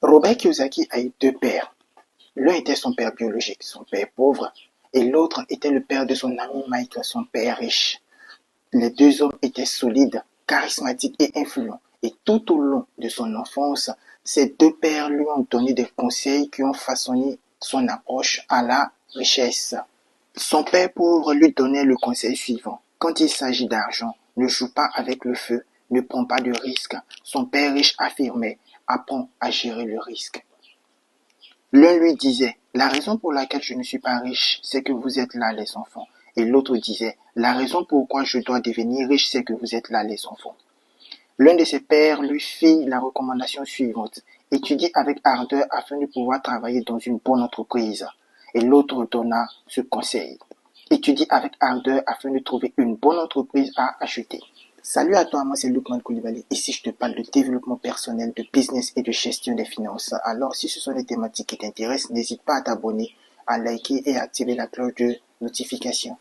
Robert Kiyosaki a eu deux pères. L'un était son père biologique, son père pauvre, et l'autre était le père de son ami Mike, son père riche. Les deux hommes étaient solides, charismatiques et influents. Et tout au long de son enfance, ces deux pères lui ont donné des conseils qui ont façonné son approche à la richesse. Son père pauvre lui donnait le conseil suivant. Quand il s'agit d'argent, ne joue pas avec le feu, ne prends pas de risques. Son père riche affirmait, apprends à gérer le risque. L'un lui disait, la raison pour laquelle je ne suis pas riche, c'est que vous êtes là les enfants. Et l'autre disait, la raison pourquoi je dois devenir riche, c'est que vous êtes là les enfants. L'un de ses pères lui fit la recommandation suivante, étudie avec ardeur afin de pouvoir travailler dans une bonne entreprise. Et l'autre donna ce conseil, étudie avec ardeur afin de trouver une bonne entreprise à acheter. Salut à toi, moi c'est Lukman Koulibaly. Ici je te parle de développement personnel, de business et de gestion des finances. Alors si ce sont des thématiques qui t'intéressent, n'hésite pas à t'abonner, à liker et à activer la cloche de notification.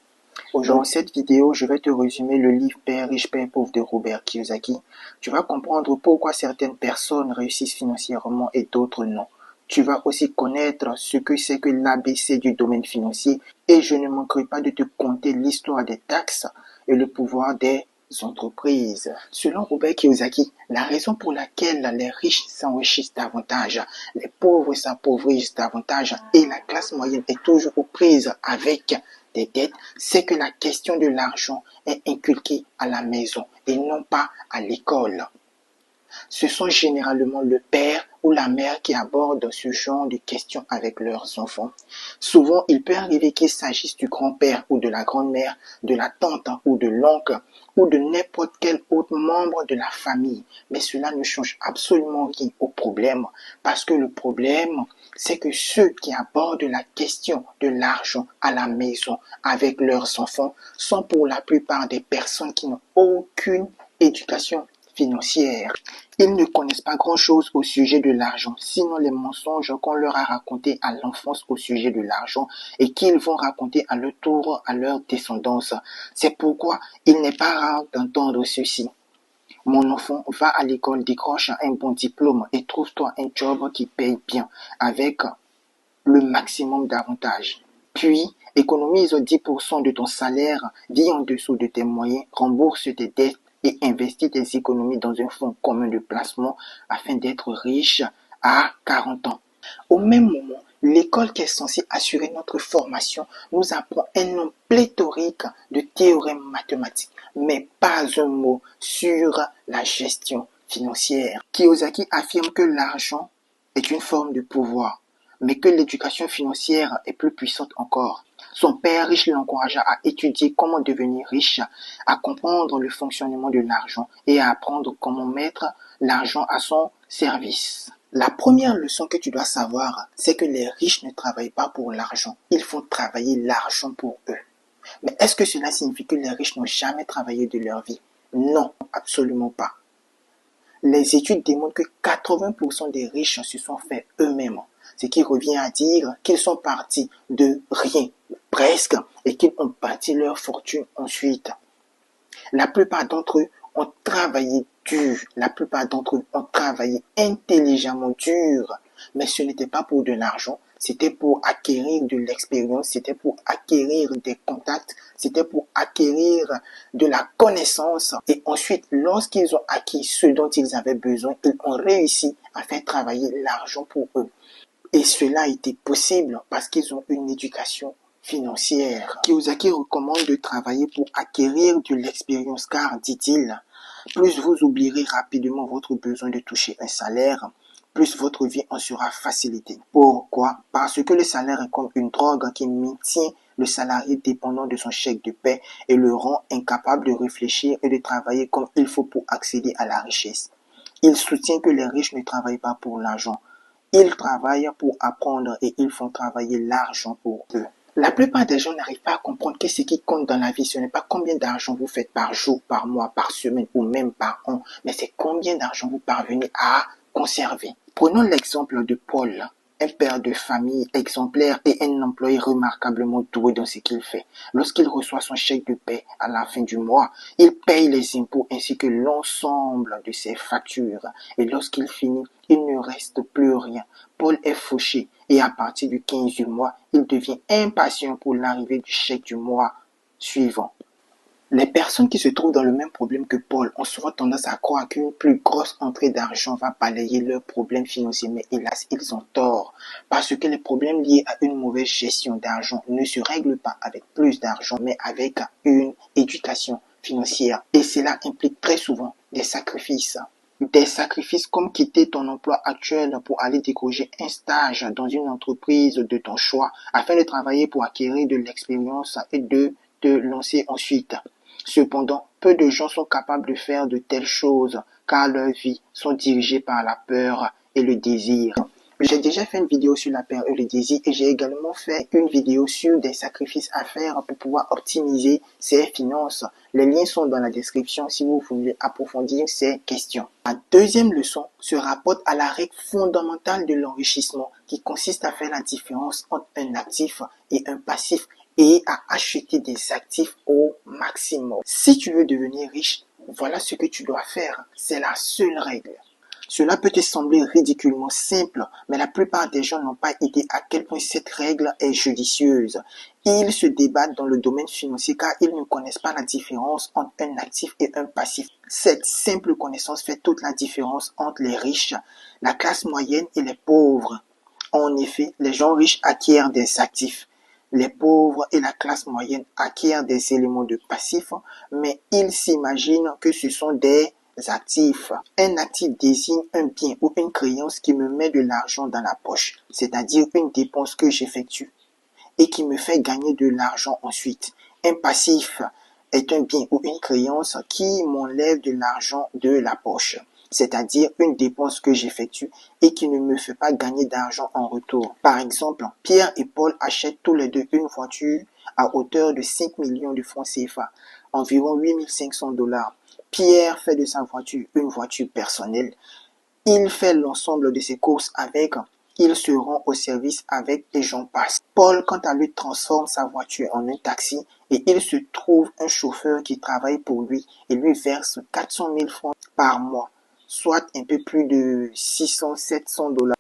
Dans cette vidéo, je vais te résumer le livre Père riche, Père pauvre de Robert Kiyosaki. Tu vas comprendre pourquoi certaines personnes réussissent financièrement et d'autres non. Tu vas aussi connaître ce que c'est que l'ABC du domaine financier et je ne manquerai pas de te conter l'histoire des taxes et le pouvoir des entreprises. Selon Robert Kiyosaki, la raison pour laquelle les riches s'enrichissent davantage, les pauvres s'appauvrissent davantage et la classe moyenne est toujours aux prises avec des dettes, c'est que la question de l'argent est inculquée à la maison et non pas à l'école. Ce sont généralement le père ou la mère qui abordent ce genre de questions avec leurs enfants. Souvent, il peut arriver qu'il s'agisse du grand-père ou de la grand-mère, de la tante ou de l'oncle ou de n'importe quel autre membre de la famille. Mais cela ne change absolument rien au problème parce que le problème, c'est que ceux qui abordent la question de l'argent à la maison avec leurs enfants sont pour la plupart des personnes qui n'ont aucune éducation financière. Ils ne connaissent pas grand-chose au sujet de l'argent, sinon les mensonges qu'on leur a racontés à l'enfance au sujet de l'argent et qu'ils vont raconter à leur tour à leur descendance. C'est pourquoi il n'est pas rare d'entendre ceci. Mon enfant, va à l'école, décroche un bon diplôme et trouve-toi un job qui paye bien avec le maximum d'avantages. Puis, économise 10% de ton salaire, vis en dessous de tes moyens, rembourse tes dettes et investis tes économies dans un fonds commun de placement afin d'être riche à 40 ans. Au même moment, l'école qui est censée assurer notre formation nous apprend un nombre pléthorique de théorèmes mathématiques, mais pas un mot sur la gestion financière. Kiyosaki affirme que l'argent est une forme de pouvoir, mais que l'éducation financière est plus puissante encore. Son père riche l'encouragea à étudier comment devenir riche, à comprendre le fonctionnement de l'argent et à apprendre comment mettre l'argent à son service. La première leçon que tu dois savoir, c'est que les riches ne travaillent pas pour l'argent, ils font travailler l'argent pour eux. Mais est-ce que cela signifie que les riches n'ont jamais travaillé de leur vie? Non, absolument pas. Les études démontrent que 80% des riches se sont faits eux-mêmes, ce qui revient à dire qu'ils sont partis de rien, presque, et qu'ils ont bâti leur fortune ensuite. La plupart d'entre eux ont travaillé dur, la plupart d'entre eux ont travaillé intelligemment dur, mais ce n'était pas pour de l'argent, c'était pour acquérir de l'expérience, c'était pour acquérir des contacts, c'était pour acquérir de la connaissance. Et ensuite, lorsqu'ils ont acquis ce dont ils avaient besoin, ils ont réussi à faire travailler l'argent pour eux. Et cela a été possible parce qu'ils ont une éducation financière. Kiyosaki recommande de travailler pour acquérir de l'expérience car, dit-il, plus vous oublierez rapidement votre besoin de toucher un salaire, plus votre vie en sera facilitée. Pourquoi? Parce que le salaire est comme une drogue qui maintient le salarié dépendant de son chèque de paie et le rend incapable de réfléchir et de travailler comme il faut pour accéder à la richesse. Il soutient que les riches ne travaillent pas pour l'argent. Ils travaillent pour apprendre et ils font travailler l'argent pour eux. La plupart des gens n'arrivent pas à comprendre que ce qui compte dans la vie, ce n'est pas combien d'argent vous faites par jour, par mois, par semaine ou même par an, mais c'est combien d'argent vous parvenez à conserver. Prenons l'exemple de Paul, un père de famille exemplaire et un employé remarquablement doué dans ce qu'il fait. Lorsqu'il reçoit son chèque de paie à la fin du mois, il paye les impôts ainsi que l'ensemble de ses factures. Et lorsqu'il finit, il ne reste plus rien. Paul est fauché et à partir du 15 du mois, il devient impatient pour l'arrivée du chèque du mois suivant. Les personnes qui se trouvent dans le même problème que Paul ont souvent tendance à croire qu'une plus grosse entrée d'argent va balayer leurs problèmes financiers, mais hélas, ils ont tort. Parce que les problèmes liés à une mauvaise gestion d'argent ne se règlent pas avec plus d'argent, mais avec une éducation financière. Et cela implique très souvent des sacrifices. Des sacrifices comme quitter ton emploi actuel pour aller décrocher un stage dans une entreprise de ton choix afin de travailler pour acquérir de l'expérience et de te lancer ensuite. Cependant, peu de gens sont capables de faire de telles choses car leurs vies sont dirigées par la peur et le désir. J'ai déjà fait une vidéo sur la peur et le désir et j'ai également fait une vidéo sur des sacrifices à faire pour pouvoir optimiser ses finances. Les liens sont dans la description si vous voulez approfondir ces questions. La deuxième leçon se rapporte à la règle fondamentale de l'enrichissement qui consiste à faire la différence entre un actif et un passif et à acheter des actifs au maximum. Si tu veux devenir riche, voilà ce que tu dois faire. C'est la seule règle. Cela peut te sembler ridiculement simple, mais la plupart des gens n'ont pas idée à quel point cette règle est judicieuse. Ils se débattent dans le domaine financier car ils ne connaissent pas la différence entre un actif et un passif. Cette simple connaissance fait toute la différence entre les riches, la classe moyenne et les pauvres. En effet, les gens riches acquièrent des actifs. Les pauvres et la classe moyenne acquièrent des éléments de passif, mais ils s'imaginent que ce sont des actifs. Un actif désigne un bien ou une créance qui me met de l'argent dans la poche, c'est-à-dire une dépense que j'effectue et qui me fait gagner de l'argent ensuite. Un passif est un bien ou une créance qui m'enlève de l'argent de la poche, c'est-à-dire une dépense que j'effectue et qui ne me fait pas gagner d'argent en retour. Par exemple, Pierre et Paul achètent tous les deux une voiture à hauteur de 5 millions de francs CFA, environ 8500 $. Pierre fait de sa voiture une voiture personnelle. Il fait l'ensemble de ses courses avec, il se rend au service avec et j'en passe. Paul, quant à lui, transforme sa voiture en un taxi et il se trouve un chauffeur qui travaille pour lui et lui verse 400 000 francs par mois, soit un peu plus de 600-700 $.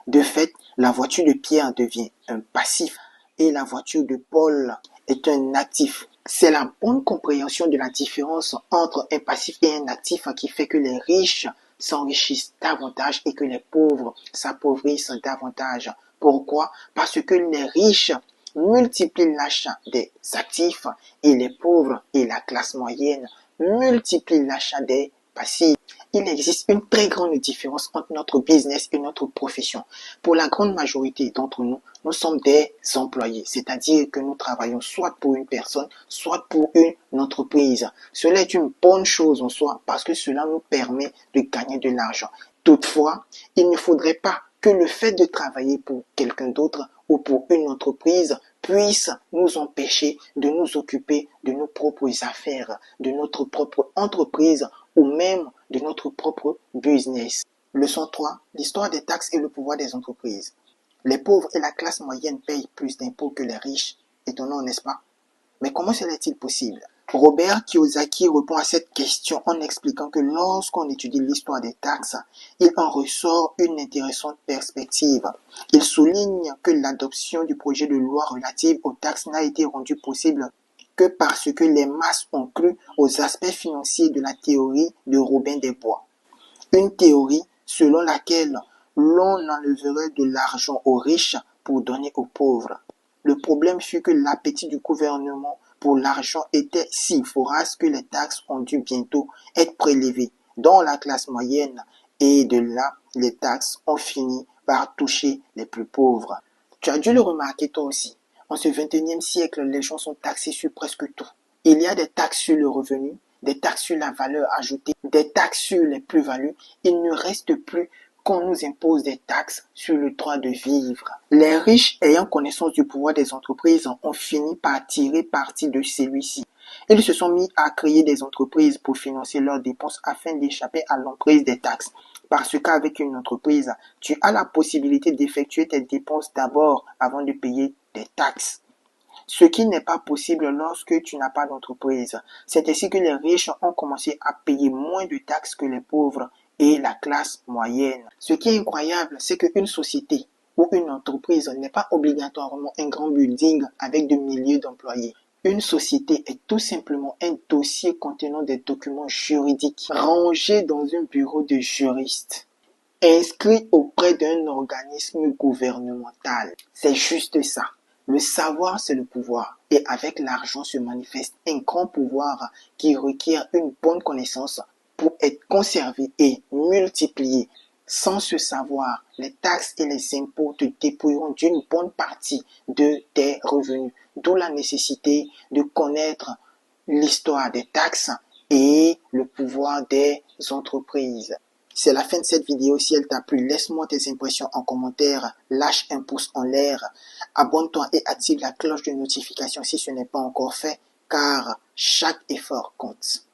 De fait, la voiture de Pierre devient un passif et la voiture de Paul est un actif. C'est la bonne compréhension de la différence entre un passif et un actif qui fait que les riches s'enrichissent davantage et que les pauvres s'appauvrissent davantage. Pourquoi? Parce que les riches multiplient l'achat des actifs et les pauvres et la classe moyenne multiplient l'achat des passifs. Il existe une très grande différence entre notre business et notre profession. Pour la grande majorité d'entre nous, nous sommes des employés, c'est-à-dire que nous travaillons soit pour une personne, soit pour une entreprise. Cela est une bonne chose en soi parce que cela nous permet de gagner de l'argent. Toutefois, il ne faudrait pas que le fait de travailler pour quelqu'un d'autre ou pour une entreprise puisse nous empêcher de nous occuper de nos propres affaires, de notre propre entreprise ou même de notre propre business. Leçon 3. L'histoire des taxes et le pouvoir des entreprises. Les pauvres et la classe moyenne payent plus d'impôts que les riches. Étonnant, n'est-ce pas? Mais comment cela est-il possible? Robert Kiyosaki répond à cette question en expliquant que lorsqu'on étudie l'histoire des taxes, il en ressort une intéressante perspective. Il souligne que l'adoption du projet de loi relative aux taxes n'a été rendue possible que parce que les masses ont cru aux aspects financiers de la théorie de Robin des Bois. Une théorie selon laquelle l'on enlèverait de l'argent aux riches pour donner aux pauvres. Le problème fut que l'appétit du gouvernement pour l'argent était si vorace que les taxes ont dû bientôt être prélevées dans la classe moyenne et de là, les taxes ont fini par toucher les plus pauvres. Tu as dû le remarquer toi aussi. En ce 21e siècle, les gens sont taxés sur presque tout. Il y a des taxes sur le revenu, des taxes sur la valeur ajoutée, des taxes sur les plus-values. Il ne reste plus qu'on nous impose des taxes sur le droit de vivre. Les riches ayant connaissance du pouvoir des entreprises ont fini par tirer parti de celui-ci. Ils se sont mis à créer des entreprises pour financer leurs dépenses afin d'échapper à l'emprise des taxes. Parce qu'avec une entreprise, tu as la possibilité d'effectuer tes dépenses d'abord avant de payer des taxes. Ce qui n'est pas possible lorsque tu n'as pas d'entreprise. C'est ainsi que les riches ont commencé à payer moins de taxes que les pauvres et la classe moyenne. Ce qui est incroyable, c'est qu'une société ou une entreprise n'est pas obligatoirement un grand building avec des milliers d'employés. Une société est tout simplement un dossier contenant des documents juridiques rangés dans un bureau de juristes, inscrits auprès d'un organisme gouvernemental. C'est juste ça. Le savoir, c'est le pouvoir. Et avec l'argent se manifeste un grand pouvoir qui requiert une bonne connaissance pour être conservé et multiplié. Sans ce savoir, les taxes et les impôts te dépouilleront d'une bonne partie de tes revenus. D'où la nécessité de connaître l'histoire des taxes et le pouvoir des entreprises. C'est la fin de cette vidéo. Si elle t'a plu, laisse-moi tes impressions en commentaire, lâche un pouce en l'air, abonne-toi et active la cloche de notification si ce n'est pas encore fait, car chaque effort compte.